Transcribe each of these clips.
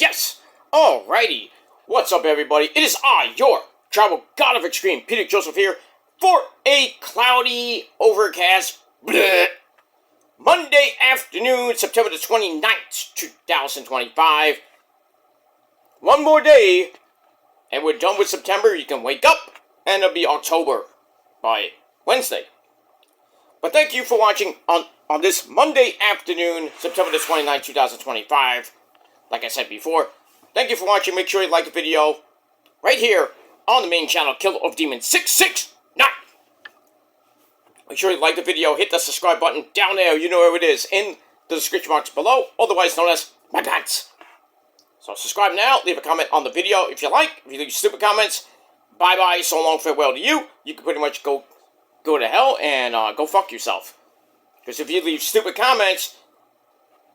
Yes! Alrighty. What's up, everybody? It is I, your travel god of extreme, Peter Joseph here, for a cloudy, overcast, Monday afternoon, September the 29th, 2025. One more day, and we're done with September. You can wake up, and it'll be October by Wednesday. But thank you for watching on this Monday afternoon, September the 29th, 2025. Like I said before, thank you for watching. Make sure you like the video right here on the main channel, Killer of Demons 669. Make sure you like the video, hit the subscribe button down there. You know where it is, in the description box below, otherwise known as my pants. So subscribe now, leave a comment on the video if you like. If you leave stupid comments, bye-bye, so long, farewell to you. You can pretty much go to hell and go fuck yourself. Because if you leave stupid comments,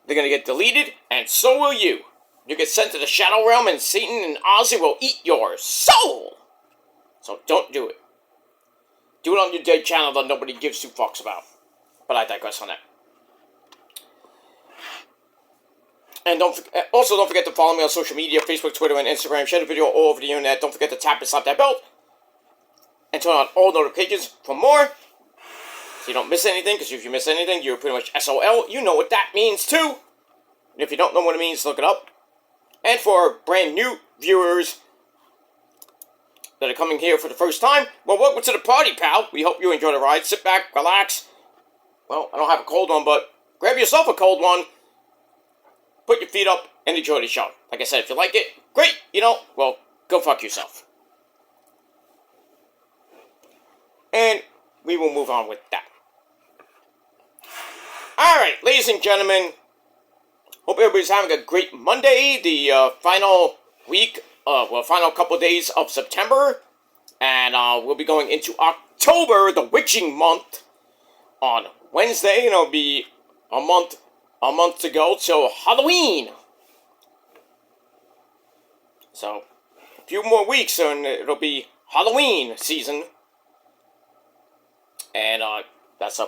they're going to get deleted, and so will you. You get sent to the Shadow Realm, and Satan and Ozzy will eat your soul. So don't do it. Do it on your dead channel that nobody gives two fucks about. But I digress on that. And also don't forget to follow me on social media, Facebook, Twitter, and Instagram. Share the video all over the internet. Don't forget to tap and slap that bell. And turn on all notifications for more. So you don't miss anything, because if you miss anything, you're pretty much SOL. You know what that means too. And if you don't know what it means, look it up. And for brand new viewers that are coming here for the first time, well, welcome to the party, pal. We hope you enjoy the ride. Sit back, relax. Well, I don't have a cold one, but grab yourself a cold one. Put your feet up and enjoy the show. Like I said, if you like it, great. You know, well, go fuck yourself. And we will move on with that. Alright, ladies and gentlemen, hope everybody's having a great Monday, the final week, final couple days of September, and we'll be going into October, the witching month, on Wednesday, and it'll be a month to go till Halloween. So, a few more weeks and it'll be Halloween season, and that's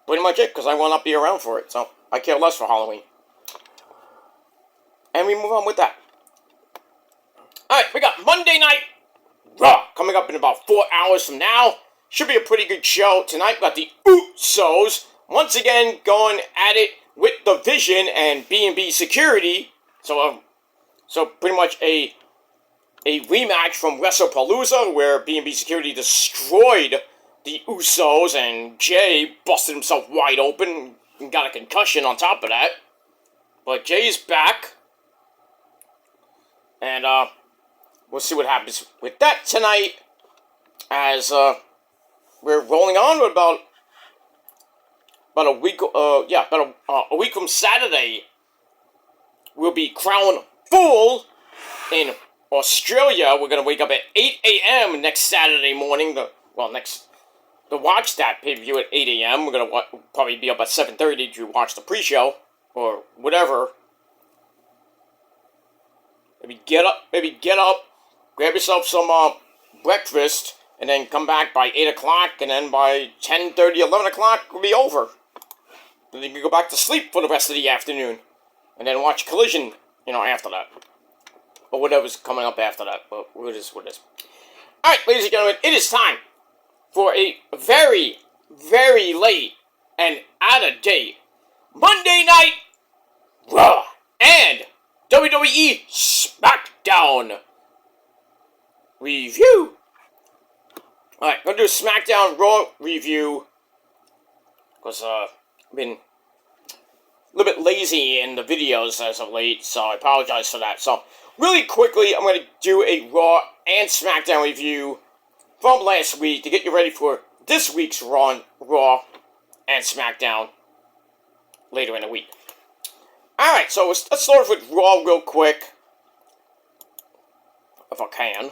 pretty much it, because I will not be around for it, so I care less for Halloween. And we move on with that. Alright, we got Monday Night Raw coming up in about 4 hours from now. Should be a pretty good show. Tonight we got the Usos once again going at it with the Vision and B&B Security. So pretty much a rematch from WrestlePalooza, where B&B Security destroyed the Usos, and Jay busted himself wide open and got a concussion on top of that. But Jay's back, and we'll see what happens with that tonight, as we're rolling on with about a week. About a week from Saturday, we'll be Crown Full in Australia. We're gonna wake up at 8 a.m. next Saturday morning. To watch that pay-per-view at 8 a.m. We're going to probably be up at 7:30 to watch the pre-show, or whatever. Maybe get up, grab yourself some breakfast, and then come back by 8 o'clock, and then by 10:30, 11 o'clock, we'll be over. Then you can go back to sleep for the rest of the afternoon, and then watch Collision, after that. Or whatever's coming up after that, but it is what it is. Alright, ladies and gentlemen, it is time for a very, very late and out-of-date Monday Night Raw and WWE Smackdown review. Alright, I'm going to do a Smackdown Raw review, because I've been a little bit lazy in the videos as of late, so I apologize for that. So, really quickly, I'm going to do a Raw and Smackdown review from last week to get you ready for this week's Raw and Smackdown later in the week. Alright, so let's start off with Raw real quick, if I can.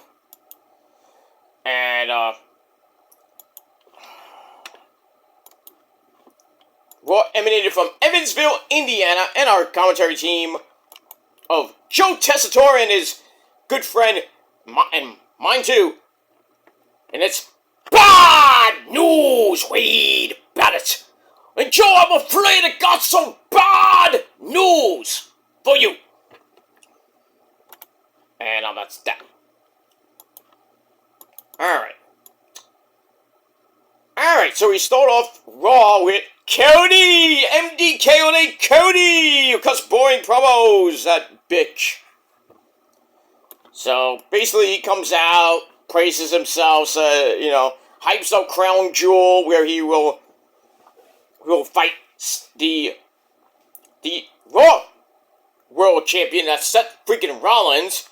And, Raw emanated from Evansville, Indiana, and our commentary team of Joe Tessitore and his good friend, and mine too. And it's bad news, Wade Barrett. And Joe, I'm afraid I got some bad news for you. And that's that. Alright. Alright, so we start off Raw with Cody! MDKOD Cody! Cuts boring promos, that bitch. So, basically he comes out, praises himself, hypes up Crown Jewel, where he will fight the Raw World Champion, that's Seth freaking Rollins,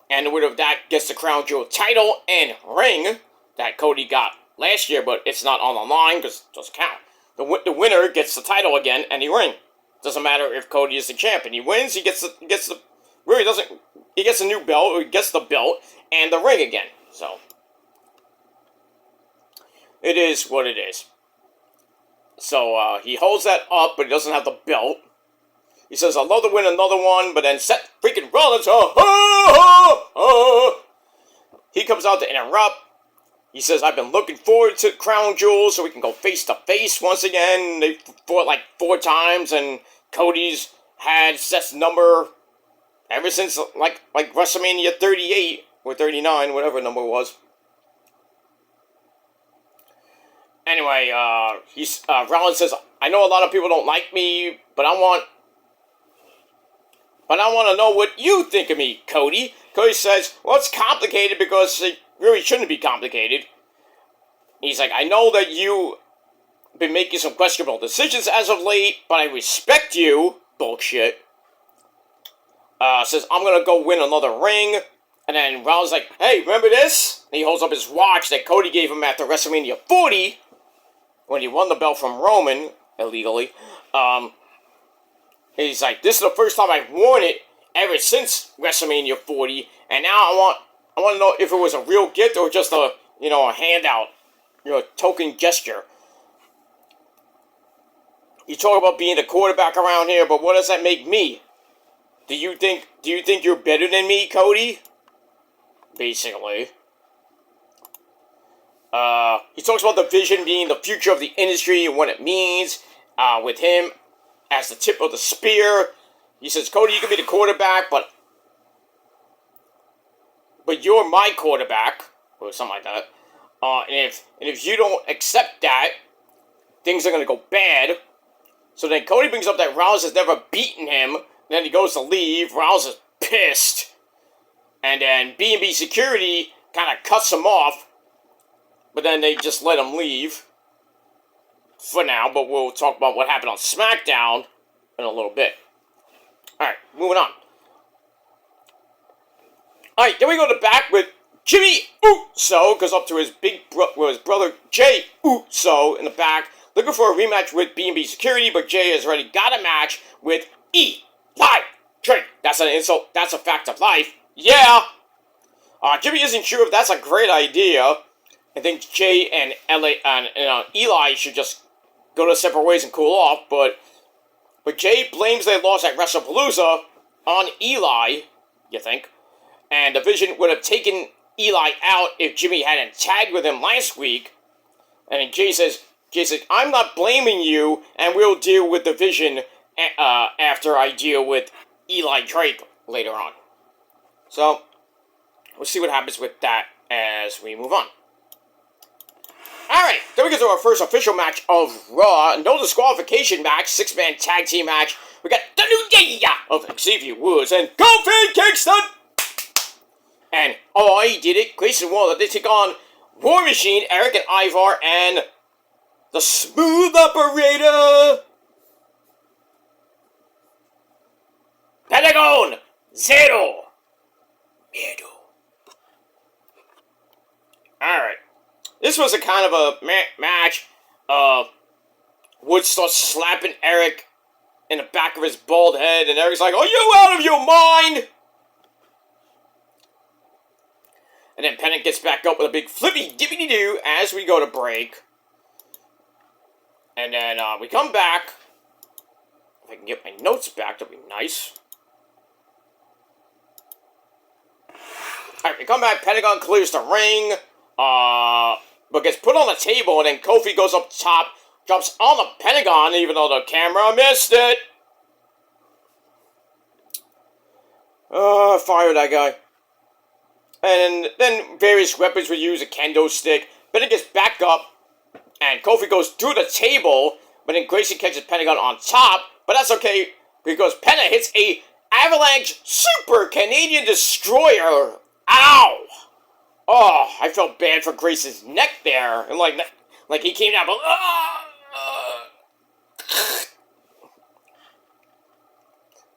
and the winner of that gets the Crown Jewel title and ring that Cody got last year, but it's not on the line because it doesn't count. The winner gets the title again and the ring. Doesn't matter if Cody is the champion. He wins, he gets a new belt, or he gets the belt and the ring again. So it is what it is. So he holds that up, but he doesn't have the belt. He says, I'd love to win another one, but then Seth freaking Rollins, he comes out to interrupt. He says, I've been looking forward to Crown Jewel so we can go face to face once again. They fought like 4 times, and Cody's had Seth's number ever since like WrestleMania 38 or 39, whatever number it was. Anyway, Rollins says, I know a lot of people don't like me, but I want to know what you think of me, Cody. Cody says, well, it's complicated because it really shouldn't be complicated. He's like, I know that you've been making some questionable decisions as of late, but I respect you. Bullshit. Says, I'm going to go win another ring. And then Rollins like, hey, remember this? And he holds up his watch that Cody gave him after WrestleMania 40, when he won the belt from Roman, illegally. He's like, this is the first time I've worn it ever since WrestleMania 40, and now I want to know if it was a real gift or just a handout, a token gesture. You talk about being the quarterback around here, but what does that make me? Do you think you're better than me, Cody? Basically. He talks about the vision being the future of the industry and what it means, with him as the tip of the spear. He says, Cody, you can be the quarterback, but you're my quarterback, or something like that. And if you don't accept that, things are going to go bad. So then Cody brings up that Rollins has never beaten him, and then he goes to leave. Rollins is pissed. And then B&B Security kind of cuts him off, but then they just let him leave. For now, but we'll talk about what happened on Smackdown in a little bit. Alright, moving on. Alright, then we go to back with Jimmy Uso, goes up to his his brother Jay Uso in the back, looking for a rematch with B&B Security, but Jay has already got a match with Eli Drake. That's an insult, that's a fact of life. Yeah! Jimmy isn't sure if that's a great idea. I think Jay and Eli should just go to separate ways and cool off, but Jay blames their loss at WrestlePalooza on Eli, you think, and the Vision would have taken Eli out if Jimmy hadn't tagged with him last week, and then Jay says, I'm not blaming you, and we'll deal with the Vision after I deal with Eli Drake later on. So, we'll see what happens with that as we move on. Alright, then we get to our first official match of Raw. No disqualification match, 6-man tag team match. We got the New Day of Xavier Woods and Kofi Kingston. And, he did it. Grayson Waller. They take on War Machine, Eric and Ivar, and the Smooth Operator. Pentagon Zero. Miedo. Alright. This was a kind of a match. Woods starts slapping Eric in the back of his bald head, and Eric's like, are you out of your mind? And then Pennant gets back up with a big flippy-dippity-doo as we go to break. And then we come back. If I can get my notes back, that'd be nice. Alright, we come back. Pentagon clears the ring. But gets put on the table, and then Kofi goes up top, jumps on the Pentagon, even though the camera missed it. Fire that guy. And then various weapons were used, a kendo stick. But it gets back up, and Kofi goes through the table, but then Gracie catches Pentagon on top. But that's okay, because Penta hits a Avalanche Super Canadian Destroyer. Ow! Oh, I felt bad for Gracie's neck there. And like he came down, but...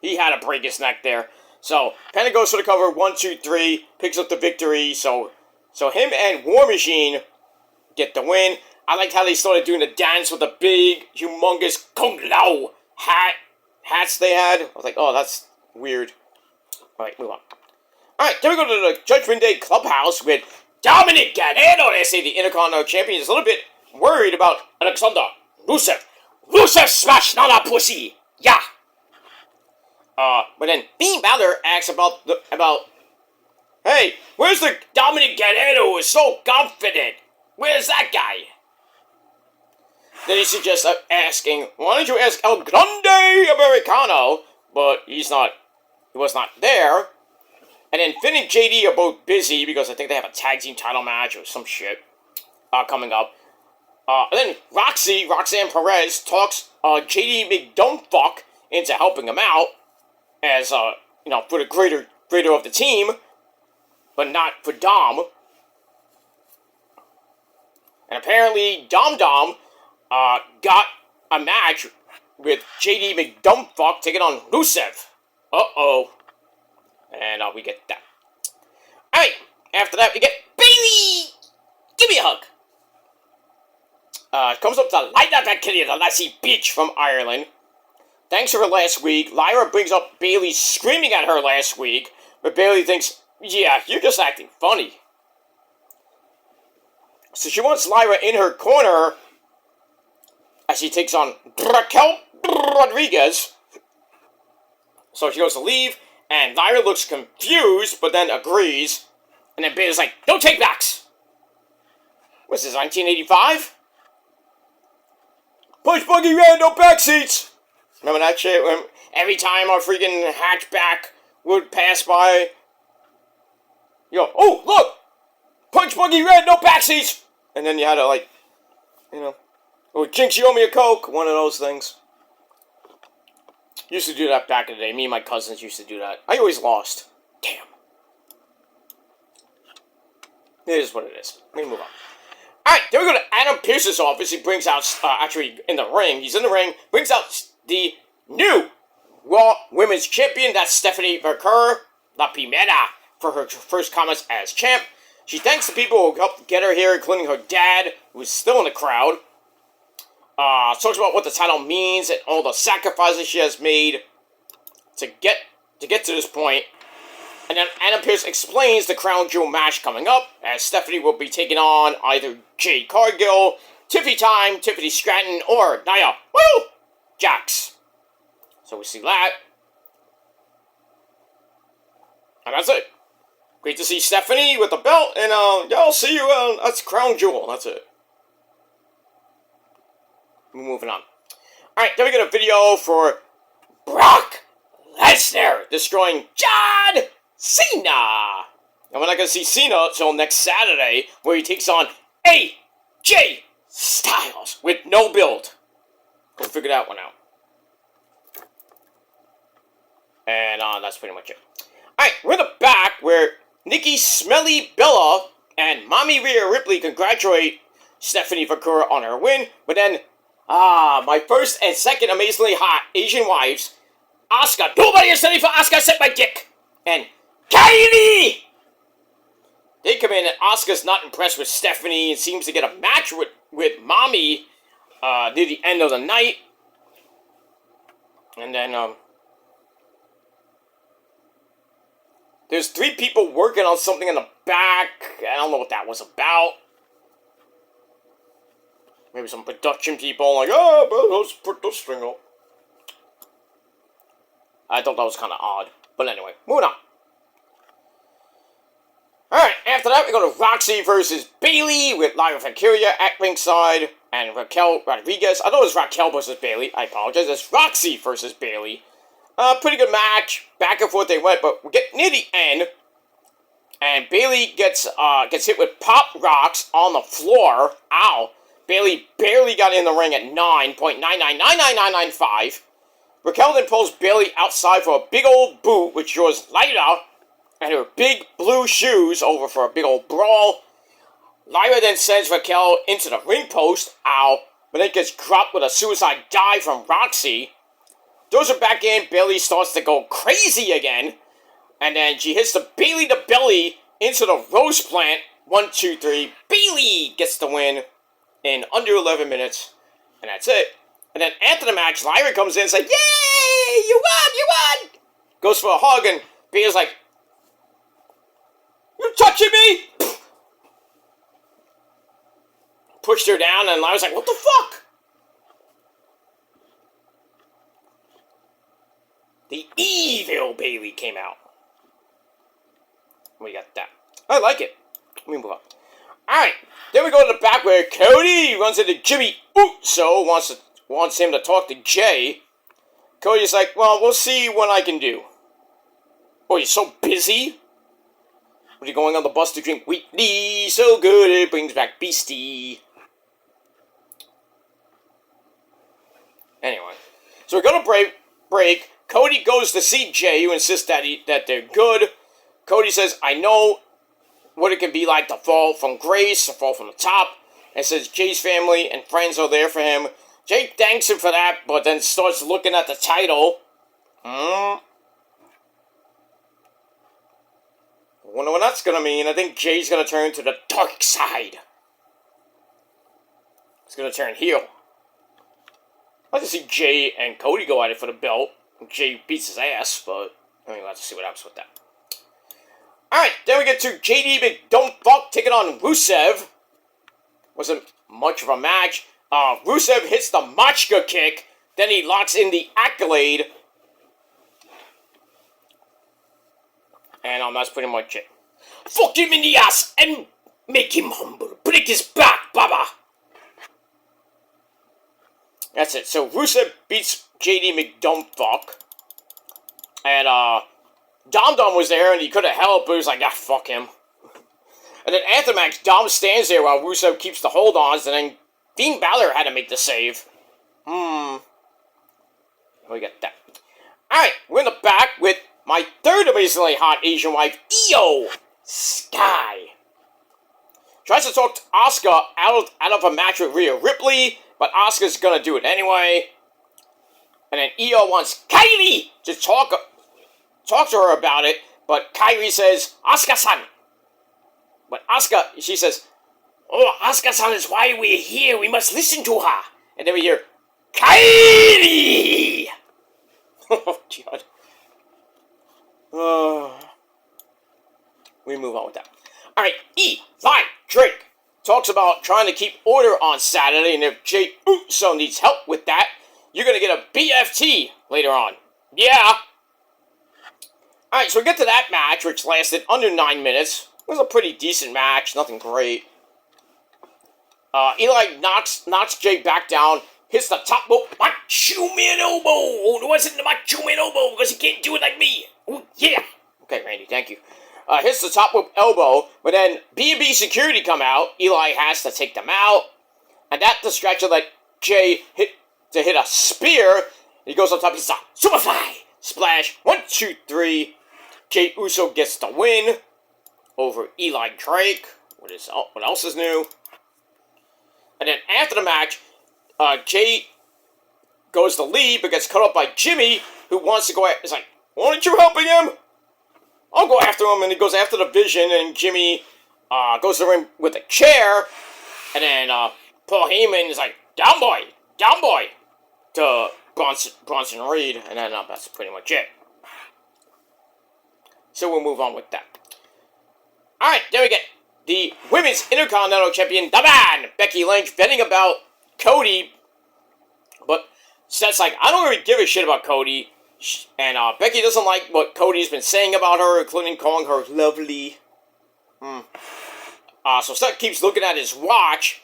He had to break his neck there. So, Penta goes for the cover, 1, 2, 3, picks up the victory. So him and War Machine get the win. I liked how they started doing the dance with the big, humongous Kung Lao hats they had. I was like, oh, that's weird. Alright, move on. Alright, then we go to the Judgment Day Clubhouse with Dominic Guerrero. They say the Intercontinental Champion is a little bit worried about Alexander Rusev. Rusev smash, not a pussy. Yeah. But then Finn Balor asks about, hey, where's the Dominic Guerrero who is so confident? Where's that guy? Then he suggests asking, why don't you ask El Grande Americano? But he was not there. And then Finn and JD are both busy because I think they have a tag team title match or some shit coming up. And then Roxanne Perez talks JD McDumbfuck into helping him out as, for the greater of the team, but not for Dom. And apparently Dom got a match with JD McDumbfuck taking on Rusev. Uh-oh. And we get that. Alright, after that we get Bayley! Give me a hug! Comes up to light up that kitty, the lassie bitch from Ireland. Thanks for her last week. Lyra brings up Bayley screaming at her last week, but Bayley thinks, yeah, you're just acting funny. So she wants Lyra in her corner as she takes on Raquel Rodriguez. So she goes to leave, and Lyra looks confused, but then agrees. And then Bayley's like, don't take backs! What's this, 1985? Push buggy ran, no back seats! Remember that shit? When every time our freaking hatchback would pass by, you go, oh, look! Punch buggy red, no back seats! And then you had to, oh, Jinx, you owe me a Coke. One of those things. Used to do that back in the day. Me and my cousins used to do that. I always lost. Damn. It is what it is. Let me move on. Alright, then we go to Adam Pearce's office. He brings out, actually, in the ring. He's in the ring. Brings out the new Raw Women's Champion. That's Stephanie Verker, La Primera, for her first comments as champ. She thanks the people who helped get her here, including her dad, who's still in the crowd. Talks about what the title means and all the sacrifices she has made to get to this point. And then Adam Pearce explains the Crown Jewel match coming up, as Stephanie will be taking on either Jade Cargill, Tiffany Stratton, or Nia Jax. So we see that. And that's it. Great to see Stephanie with the belt, and y'all see you, that's Crown Jewel, that's it. Moving on. Alright, then we get a video for Brock Lesnar destroying John Cena. And we're not going to see Cena until next Saturday, where he takes on AJ Styles with no build. Go figure that one out. And that's pretty much it. Alright, we're in the back where Nikki Smelly Bella and Mommy Rhea Ripley congratulate Stephanie Verker on her win, but then, my first and second amazingly hot Asian wives, Asuka, nobody is ready for Asuka except my dick, and Kairi! They come in and Asuka's not impressed with Stephanie and seems to get a match with Mommy near the end of the night. And then, there's 3 people working on something in the back. I don't know what that was about. Maybe some production people like, let's put this thing up. I thought that was kind of odd. But anyway, moving on. Alright, after that, we go to Roxy versus Bayley with Lyra Valkyria at ringside and Raquel Rodriguez. I thought it was Raquel versus Bayley. I apologize. It's Roxy versus Bayley. Pretty good match. Back and forth they went, but we get near the end. And Bailey gets hit with pop rocks on the floor. Ow. Bailey barely got in the ring at 9.9999995. Raquel then pulls Bailey outside for a big old boot, which draws Lyra and her big blue shoes over for a big old brawl. Lyra then sends Raquel into the ring post. Ow. But then gets dropped with a suicide dive from Roxy. Throws her back in. Bailey starts to go crazy again. And then she hits the Bailey to belly into the Rose Plant. 1, 2, 3. Bailey gets the win in under 11 minutes. And that's it. And then after the match, Lyra comes in and says, "Yay! You won! You won!" Goes for a hug, and Bailey's like, "You touching me?" Pushed her down, and Lyra's like, "What the fuck?" The evil Bailey came out. We got that. I like it. Let me move on. Alright, then we go to the back where Cody runs into Jimmy Uso, wants him to talk to Jay. Cody's like, "Well, we'll see what I can do." "Oh, you're so busy? What are you going on the bus to drink Wheatley? So good it brings back Beastie." Anyway, so we're gonna break. Cody goes to see Jay, who insists that they're good. Cody says, "I know what it can be like to fall from grace, to fall from the top," and says Jay's family and friends are there for him. Jay thanks him for that, but then starts looking at the title. I wonder what that's gonna mean. I think Jay's gonna turn to the dark side. He's gonna turn heel. I'd like to see Jay and Cody go at it for the belt. Jay beats his ass, but I mean, we'll have to see what happens with that. Alright, then we get to JD McDumpfuck taking on Rusev. Wasn't much of a match. Rusev hits the Machka kick, then he locks in the Accolade. And that's pretty much it. "Fuck him in the ass and make him humble. Break his back, Baba." That's it. So Rusev beats JD McDumpfuck. And Dom was there and he could have helped, but he was like, fuck him. And then after the match, Dom stands there while Rusev keeps the hold-ons, and then Finn Balor had to make the save. We got that. Alright, we're in the back with my third amazingly hot Asian wife, Io Sky. Tries to talk Asuka out of a match with Rhea Ripley, but Asuka's gonna do it anyway. And then Io wants Kyrie to talk to her about it, but Kyrie says, "Asuka-san." But Asuka, she says, "Oh, Asuka-san is why we're here. We must listen to her." And then we hear, "Kyrie!" Oh, God. We move on with that. Alright, Eli Drake talks about trying to keep order on Saturday, and if Jay Uso needs help with that, you're going to get a BFT later on. Yeah. Alright, so we get to that match, which lasted under 9 minutes. It was a pretty decent match, nothing great. Eli knocks Jay back down, hits the top rope, Macho Man elbow. Oh, it wasn't the Macho Man elbow, because he can't do it like me. Oh, yeah. Okay, Randy, thank you. Hits the top rope elbow, but then B&B security come out. Eli has to take them out, and that distraction let Jay hit a spear. He goes on top, he's a Superfly splash. 1, 2, 3. Jay Uso gets the win over Eli Drake. What else is new? And then after the match, Jay goes to leave but gets cut off by Jimmy, who wants to go at. It's like, "Aren't you helping him? I'll go after him." And he goes after the Vision, and Jimmy goes to the ring with a chair. And then Paul Heyman is like, down boy, to Bronson Reed. And then that's pretty much it. So we'll move on with that. Alright, there we get the Women's Intercontinental Champion, the man, Becky Lynch, betting about Cody. But Seth's like, "I don't really give a shit about Cody." And Becky doesn't like what Cody's been saying about her, including calling her lovely. So Seth keeps looking at his watch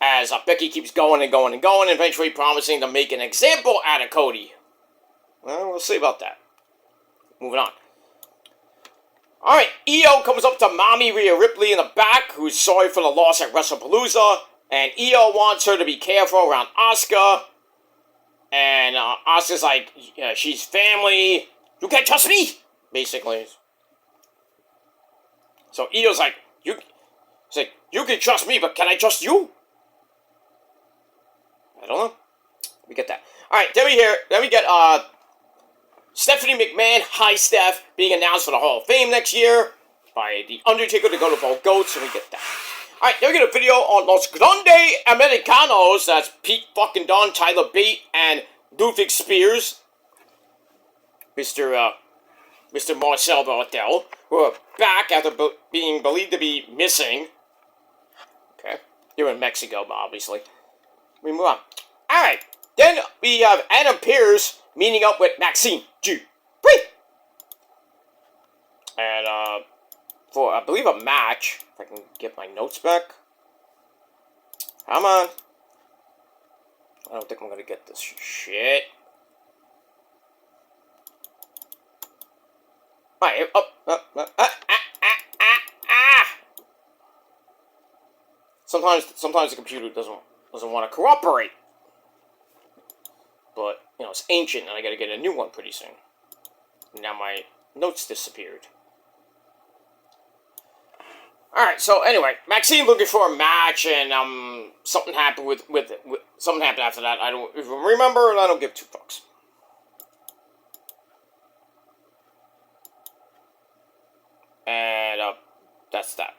as Becky keeps going and going and going, eventually promising to make an example out of Cody. Well, we'll see about that. Moving on. Alright, Io comes up to Mommy Rhea Ripley in the back, who's sorry for the loss at WrestlePalooza, and Io wants her to be careful around Asuka, and Asuka's like, yeah, she's family, you can't trust me, basically. So Io's like, you can trust me, but can I trust you? I don't know. We get that. Alright, then we get Stephanie McMahon, hi Steph, being announced for the Hall of Fame next year by The Undertaker to go to Paul Goats, and we get that. Alright, then we get a video on Los Grande Americanos, that's Pete fucking Dunne, Tyler Bate, and Ludwig Spears, Mr. Marcel Bartel, who are back after being believed to be missing. Okay, they're in Mexico, obviously. We move on. Alright, then we have Adam Pearce meeting up with Maxine Dupree. And, for, I believe, a match. If I can get my notes back. Come on. I don't think I'm gonna get this shit. Alright, Sometimes the computer doesn't want to cooperate. But, you know, it's ancient, and I gotta get a new one pretty soon. Now my notes disappeared. Alright, so anyway, Maxine looking for a match, and something happened with something happened after that. I don't even remember, and I don't give two fucks. And that's that.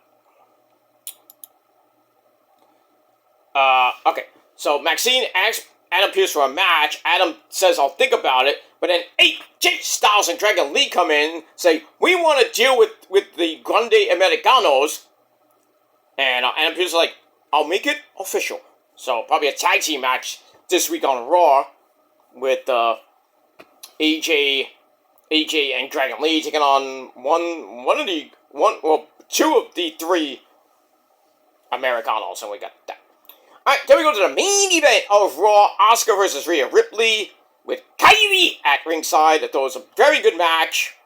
Okay, so Maxine asks Adam Pearce for a match. Adam says, I'll think about it. But then AJ Styles and Dragon Lee come in, say, we want to deal with the Grande Americanos. And Adam Pearce is like, I'll make it official. So probably a tag team match this week on Raw with AJ and Dragon Lee taking on two of the three Americanos, and we got that. Alright, then we go to the main event of Raw, Asuka versus Rhea Ripley, with Kyrie at ringside. That was a very good match.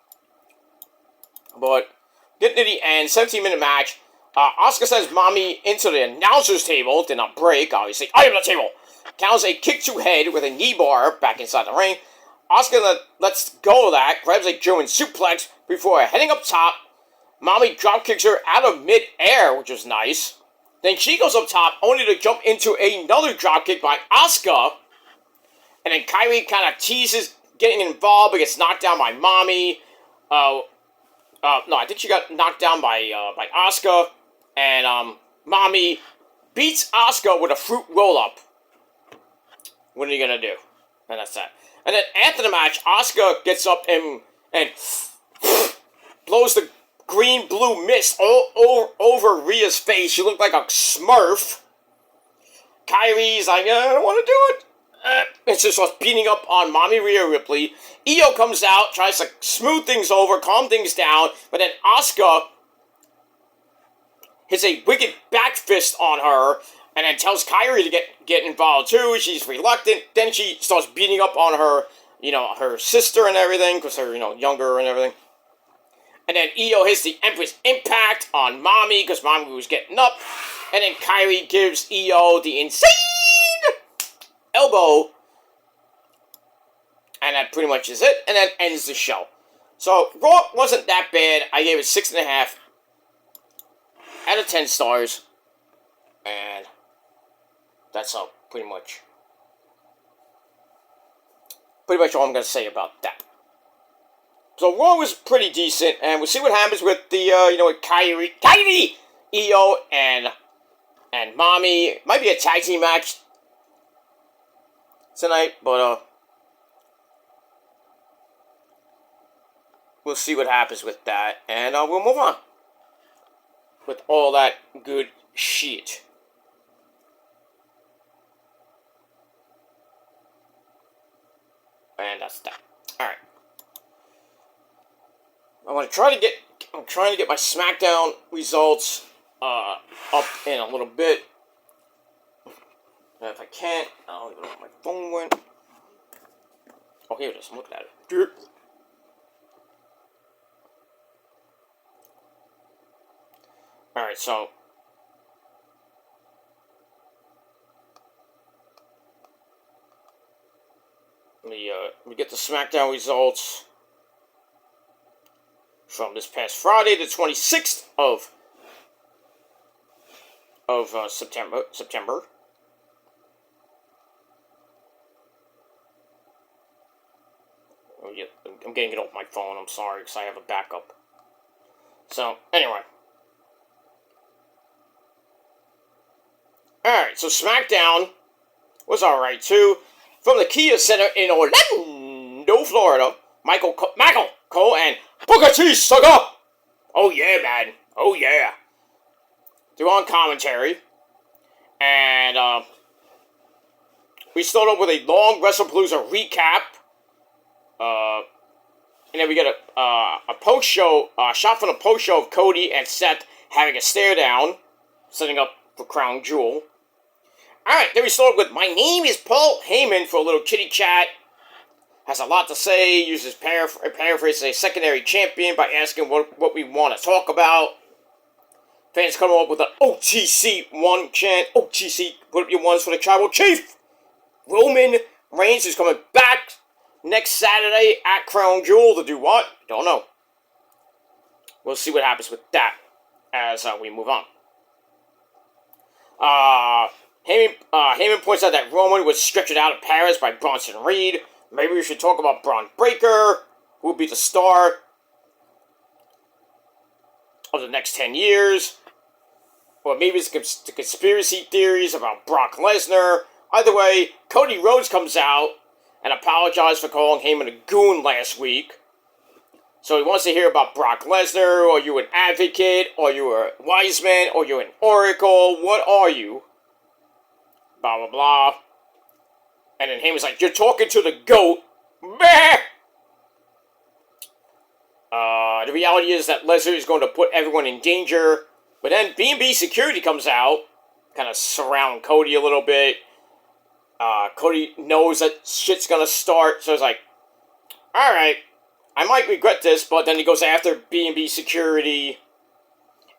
But, getting to the end, 17-minute match. Asuka sends Mommy into the announcer's table, did not break, obviously. I am the table! Counts a kick to head with a knee bar back inside the ring. Asuka lets go of that, grabs a German suplex before heading up top. Mommy dropkicks her out of mid-air, which was nice. Then she goes up top, only to jump into another dropkick by Asuka. And then Kyrie kind of teases getting involved, but gets knocked down by Mommy. No, I think she got knocked down by Asuka. And Mommy beats Asuka with a fruit roll-up. What are you gonna do? And that's that. And then after the match, Asuka gets up and blows the green-blue mist all over Rhea's face. She looked like a smurf. Kyrie's like, I don't want to do it. And so starts beating up on Mommy Rhea Ripley. Io comes out, tries to smooth things over, calm things down, but then Asuka hits a wicked back fist on her, and then tells Kyrie to get involved too. She's reluctant. Then she starts beating up on her, her sister and everything, because they're, younger and everything. And then Io hits the Empress Impact on Mommy, because Mommy was getting up. And then Kyrie gives Io the insane elbow. And that pretty much is it. And that ends the show. So, Raw wasn't that bad. I gave it 6.5 out of 10 stars. And that's all, pretty much all I'm going to say about that. So Raw was pretty decent, and we'll see what happens with the, with Kyrie, Io, and Mommy. Might be a tag team match tonight, but, we'll see what happens with that, and, we'll move on with all that good shit. And that's that. Alright. I'm trying to get my Smackdown results up in a little bit. And if I can't, I don't even know where my phone went. Oh, here it is. I'm looking at it. Alright, so we get the SmackDown results from this past Friday, the 26th of September. Oh, yeah, I'm getting it off my phone. I'm sorry, because I have a backup. So, anyway. Alright, so SmackDown was alright, too. From the Kia Center in Orlando, Florida, Michael Cole and Booker T. Sugar! Oh, yeah, man. Oh, yeah. They're on commentary. And, we start off with a long WrestlePalooza recap. And then we get a post-show, shot from the post-show of Cody and Seth having a stare-down, setting up for Crown Jewel. Alright, then we start with, my name is Paul Heyman for a little kitty chat. Has a lot to say, uses paraphrase a secondary champion by asking what we want to talk about. Fans come up with an OTC1 chant. OTC, put up your ones for the tribal chief. Roman Reigns is coming back next Saturday at Crown Jewel to do what? Don't know. We'll see what happens with that as we move on. Heyman points out that Roman was stretched out of Paris by Bronson Reed. Maybe we should talk about Braun Breaker, who will be the star of the next 10 years. Or maybe it's the conspiracy theories about Brock Lesnar. Either way, Cody Rhodes comes out and apologized for calling Heyman a goon last week. So he wants to hear about Brock Lesnar. Are you an advocate? Are you a wise man? Are you an oracle? What are you? Blah, blah, blah. And then Heyman's like, you're talking to the GOAT. Meh! The reality is that Lesnar is going to put everyone in danger. But then B&B Security comes out, kind of surround Cody a little bit. Cody knows that shit's gonna start, so he's like, alright, I might regret this, but then he goes after B&B Security.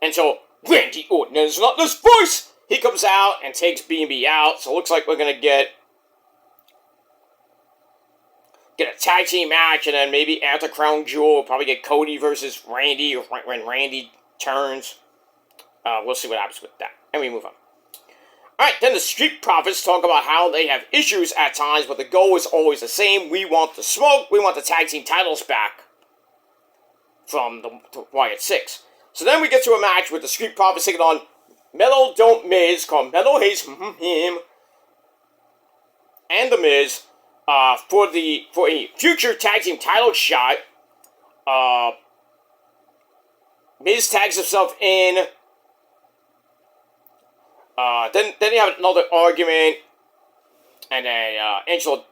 And so, Randy Orton is not this voice! He comes out and takes B&B out, so it looks like we're gonna get a tag team match, and then maybe after Crown Jewel, we'll probably get Cody versus Randy, or when Randy turns. We'll see what happens with that. And we move on. Alright, then the Street Profits talk about how they have issues at times, but the goal is always the same. We want the smoke. We want the tag team titles back from the Wyatt Six. So then we get to a match with the Street Profits taking on Mellow Don't Miz, called Mellow Haze him, and the Miz, for a future tag team title shot. Miz tags himself in. Then you have another argument, and then Angelo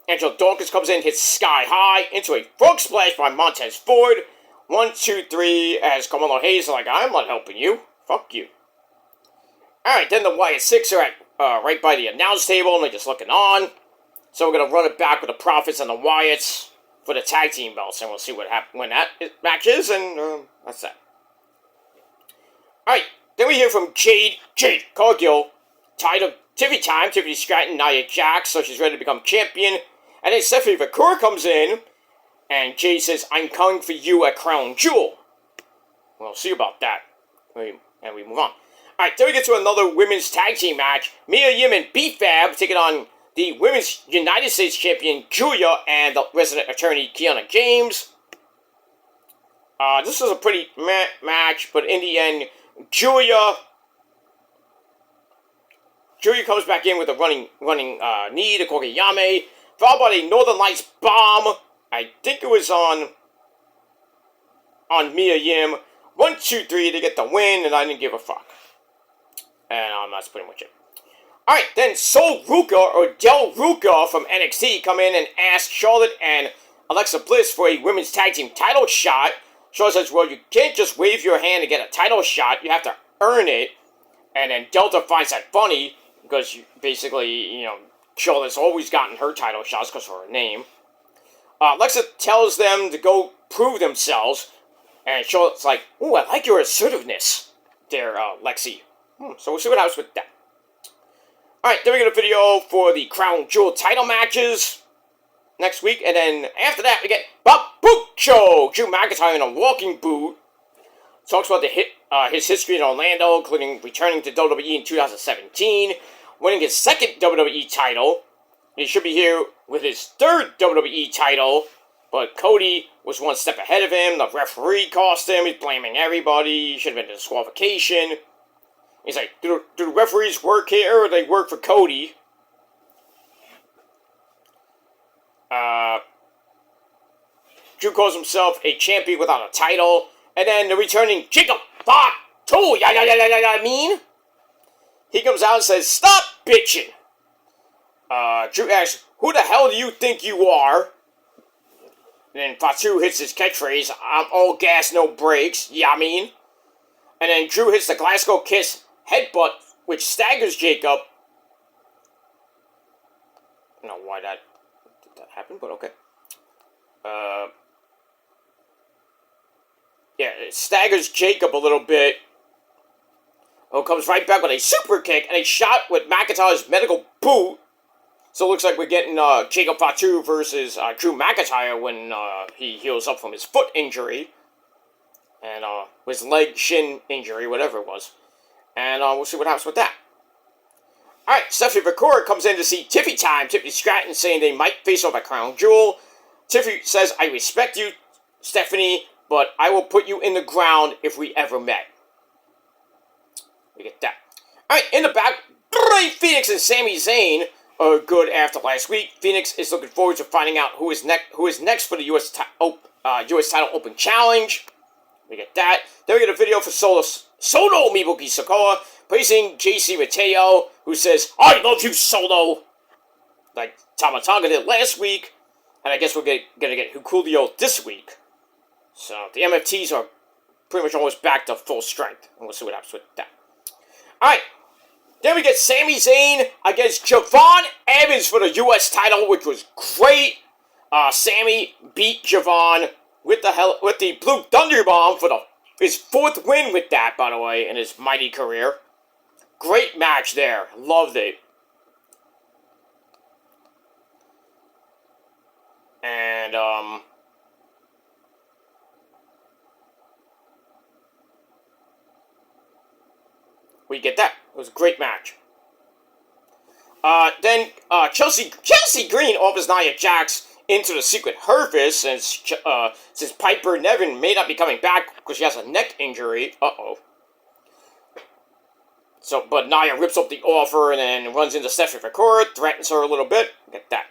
Dawkins comes in, hits Sky High into a frog splash by Montez Ford. 1, 2, 3, as Carmelo Hayes is like, I'm not helping you. Fuck you. Alright, then the Wyatt Six are at right by the announce table, and they're just looking on. So we're going to run it back with the Profits and the Wyatts for the tag team belts, and we'll see what happens when that match is, and that's that. Alright. Then we hear from Jade Cargill, tired of Tiffany Stratton, Nia Jax, so she's ready to become champion. And then Stephanie Vacour comes in, and Jade says, I'm coming for you at Crown Jewel. We'll see about that. And we move on. Alright, then we get to another women's tag team match. Mia Yim and B-Fab taking on the Women's United States Champion, Julia, and the resident attorney, Kiana James. This was a pretty meh match, but in the end, Julia comes back in with a running knee to Kogeyame, followed by a Northern Lights bomb. I think it was on Mia Yim. 1, 2, 3 to get the win, and I didn't give a fuck. And that's pretty much it. Alright, then Sol Ruka, or Del Ruka from NXT, come in and ask Charlotte and Alexa Bliss for a women's tag team title shot. Charlotte says, well, you can't just wave your hand to get a title shot. You have to earn it. And then Delta finds that funny because basically, Charlotte's always gotten her title shots because of her name. Alexa tells them to go prove themselves. And Charlotte's like, ooh, I like your assertiveness. their Lexi. So we'll see what happens with that. Alright, then we get a video for the Crown Jewel title matches next week. And then after that, we get Babucho, Drew McIntyre in a walking boot. Talks about his history in Orlando, including returning to WWE in 2017, winning his second WWE title. He should be here with his third WWE title, but Cody was one step ahead of him. The referee cost him. He's blaming everybody. Should have been a disqualification. He's like, do the referees work here or they work for Cody? Drew calls himself a champion without a title. And then the returning Jacob Fatu, mean? He comes out and says, stop bitching. Drew asks, who the hell do you think you are? And then Fatu hits his catchphrase, I'm all gas, no brakes, mean? And then Drew hits the Glasgow Kiss headbutt, which staggers Jacob. I don't know why that happened, but okay. Yeah, it staggers Jacob a little bit. Comes right back with a super kick and a shot with McIntyre's medical boot. So it looks like we're getting Jacob Fatu versus Drew McIntyre when he heals up from his foot injury. And his leg, shin injury, whatever it was. And we'll see what happens with that. Alright, Stephanie McCord comes in to see Tiffy time. Tiffany Stratton saying they might face off at Crown Jewel. Tiffy says, I respect you, Stephanie, but I will put you in the ground if we ever met. We get that. Alright, in the back, Ray Phoenix and Sami Zayn are good after last week. Phoenix is looking forward to finding out who is next for the U.S. title Open Challenge. We get that. Then we get a video for Solo Mibuki Sakawa praising JC Mateo, who says, I love you, Solo! Like Tama Tonga did last week. And I guess we're going to get Julio this week. So the MFTs are pretty much almost back to full strength. And we'll see what happens with that. Alright. Then we get Sami Zayn against Javon Evans for the U.S. title, which was great. Sami beat Javon with the Blue Thunder Bomb for his fourth win with that, by the way, in his mighty career. Great match there. Loved it. And, we get that. It was a great match. Then Chelsea Green offers Nia Jax into the Secret Service since Piper Niven may not be coming back because she has a neck injury. So, but Nia rips up the offer and then runs into Stephanie McCord, threatens her a little bit. Get that.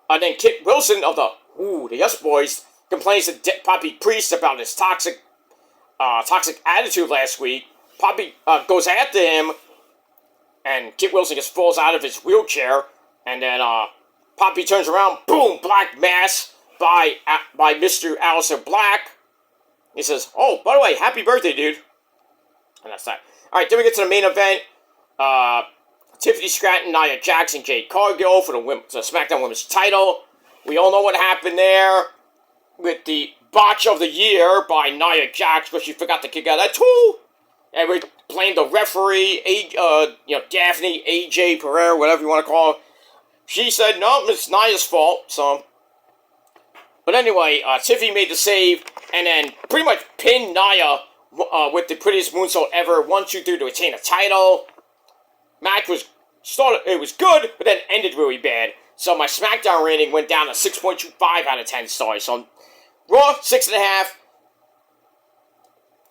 Then Kit Wilson of the Yes Boys complains to Poppy Priest about his toxic attitude last week. Poppy goes after him, and Kit Wilson just falls out of his wheelchair, and then Poppy turns around, boom, black mass by Mr. Aleister Black. He says, oh, by the way, happy birthday, dude. And that's that. Alright, then we get to the main event. Tiffany Stratton, Nia Jax, and Jade Cargill for the SmackDown Women's title. We all know what happened there with the botch of the year by Nia Jax because she forgot to kick out that tool. And we blamed the referee, Daphne, AJ Pereira, whatever you want to call her. She said, no, it's Nia's fault, so. But anyway, Tiffany made the save and then pretty much pinned Nia with the prettiest moonsault ever. 1, 2, 3 to retain a title. Match was good, but then ended really bad. So my SmackDown rating went down to 6.25 out of 10 stars. So Raw, 6.5.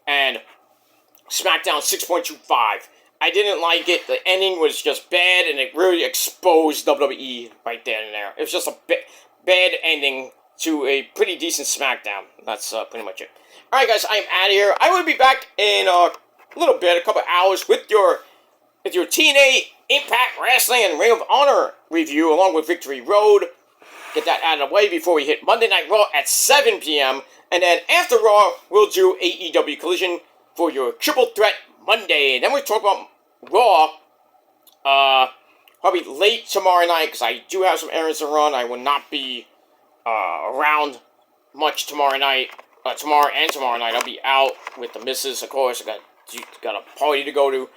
And SmackDown, 6.25. I didn't like it. The ending was just bad, and it really exposed WWE right then and there. It was just a bad ending to a pretty decent SmackDown. That's pretty much it. Alright, guys, I'm out of here. I will be back in a little bit, a couple hours, with your TNA Impact Wrestling and Ring of Honor review, along with Victory Road. Get that out of the way before we hit Monday Night Raw at 7 p.m. And then after Raw, we'll do AEW Collision for your Triple Threat Monday. And then we'll talk about Raw probably late tomorrow night, because I do have some errands to run. I will not be around much tomorrow night. Tomorrow night. I'll be out with the missus, of course. I got You got a party to go to.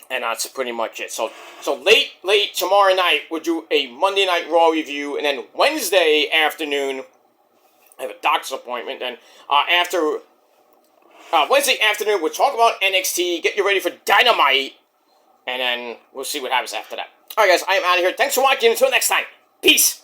And that's pretty much it. So late tomorrow night, we'll do a Monday Night Raw review, and then Wednesday afternoon, I have a doctor's appointment, and after Wednesday afternoon, we'll talk about NXT, get you ready for Dynamite, and then we'll see what happens after that. Alright guys, I am out of here. Thanks for watching. Until next time. Peace!